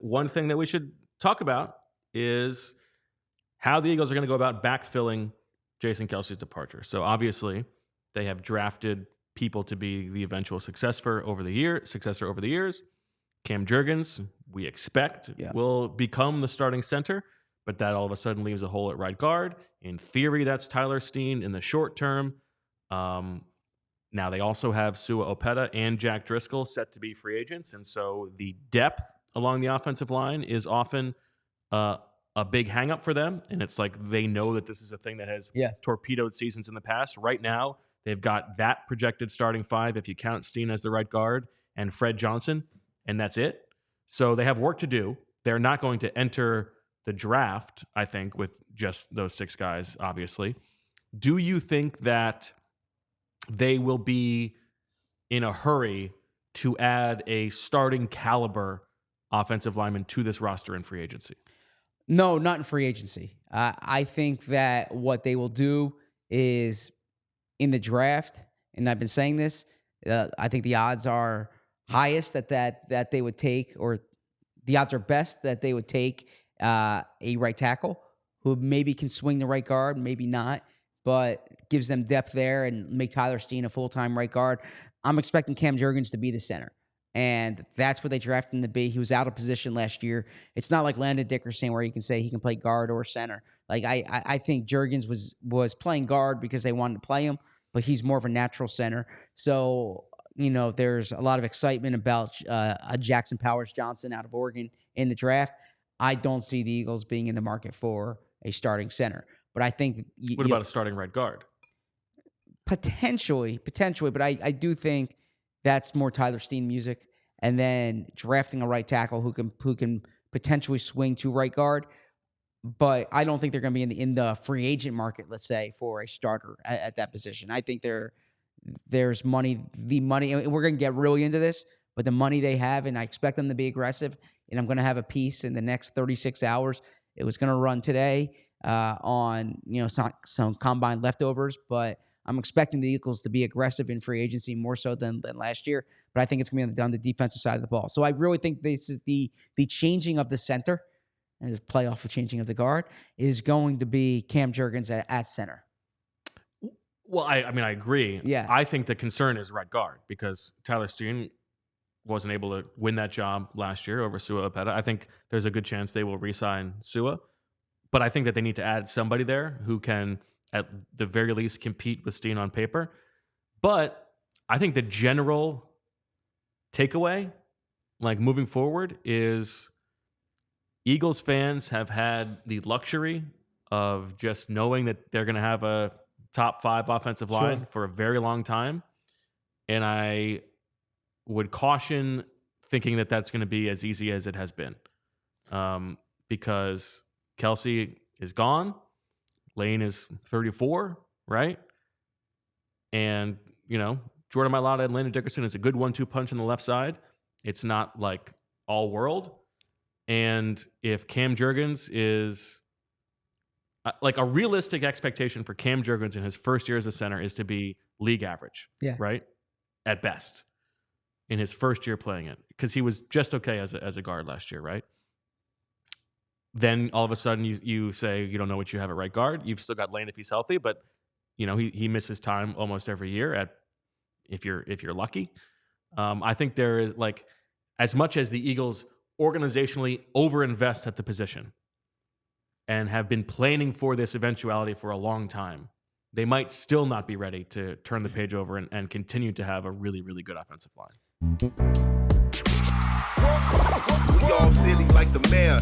one thing that we should talk about is how the Eagles are going to go about backfilling Jason Kelce's departure. So obviously, they have drafted people to be the eventual successor over the years. Cam Jurgens, we expect, will become the starting center, but that all of a sudden leaves a hole at right guard. In theory, that's Tyler Steen in the short term. Now they also have Sua Opeta and Jack Driscoll set to be free agents, and so the depth along the offensive line is often a big hang-up for them, and it's like they know that this is a thing that has torpedoed seasons in the past. Right now, they've got that projected starting five, if you count Steen as the right guard, and Fred Johnson, and that's it. So they have work to do. They're not going to enter the draft, I think, with just those six guys, obviously. Do you think that they will be in a hurry to add a starting caliber offensive lineman to this roster in free agency? No, not in free agency. I think that what they will do is in the draft, and I've been saying this, I think the odds are highest that they would take, or the odds are best that they would take a right tackle who maybe can swing the right guard, maybe not, but gives them depth there and make Tyler Steen a full-time right guard. I'm expecting Cam Jurgens to be the center. And that's what they drafted him to be. He was out of position last year. It's not like Landon Dickerson where you can say he can play guard or center. Like I think Jurgens was playing guard because they wanted to play him, but he's more of a natural center. So, there's a lot of excitement about a Jackson Powers Johnson out of Oregon in the draft. I don't see the Eagles being in the market for a starting center. But I think... What about a starting right guard? Potentially, but I do think that's more Tyler Steen music. And then drafting a right tackle who can potentially swing to right guard. But I don't think they're going to be in the free agent market, let's say, for a starter at that position. I think there's money. The money, and we're going to get really into this, but the money they have, and I expect them to be aggressive. And I'm going to have a piece in the next 36 hours. It was going to run today on some combine leftovers, but I'm expecting the Eagles to be aggressive in free agency more so than last year. But I think it's going to be on the defensive side of the ball. So I really think this is the changing of the center, and the playoff of changing of the guard is going to be Cam Jurgens at center. Well, I agree. Yeah. I think the concern is right guard because Tyler Steen wasn't able to win that job last year over Sua Opeta. I think there's a good chance they will re-sign Sua. But I think that they need to add somebody there who can, at the very least, compete with Steen on paper. But I think the general takeaway, like moving forward, is Eagles fans have had the luxury of just knowing that they're going to have a top 5 offensive line for a very long time. And I would caution thinking that that's going to be as easy as it has been. Because Kelce is gone. Lane is 34, right? And, Jordan Mailata and Landon Dickerson is a good 1-2 punch on the left side. It's not like all world. And if Cam Jurgens is like a realistic expectation for Cam Jurgens in his first year as a center is to be league average, right? At best in his first year playing it, because he was just okay as a guard last year, right? Then all of a sudden you say you don't know what you have at right guard. You've still got Lane if he's healthy, but he misses time almost every year if you're lucky. I think there is, like, as much as the Eagles organizationally overinvest at the position and have been planning for this eventuality for a long time, they might still not be ready to turn the page over and continue to have a really, really good offensive line. We all silly like the mayor.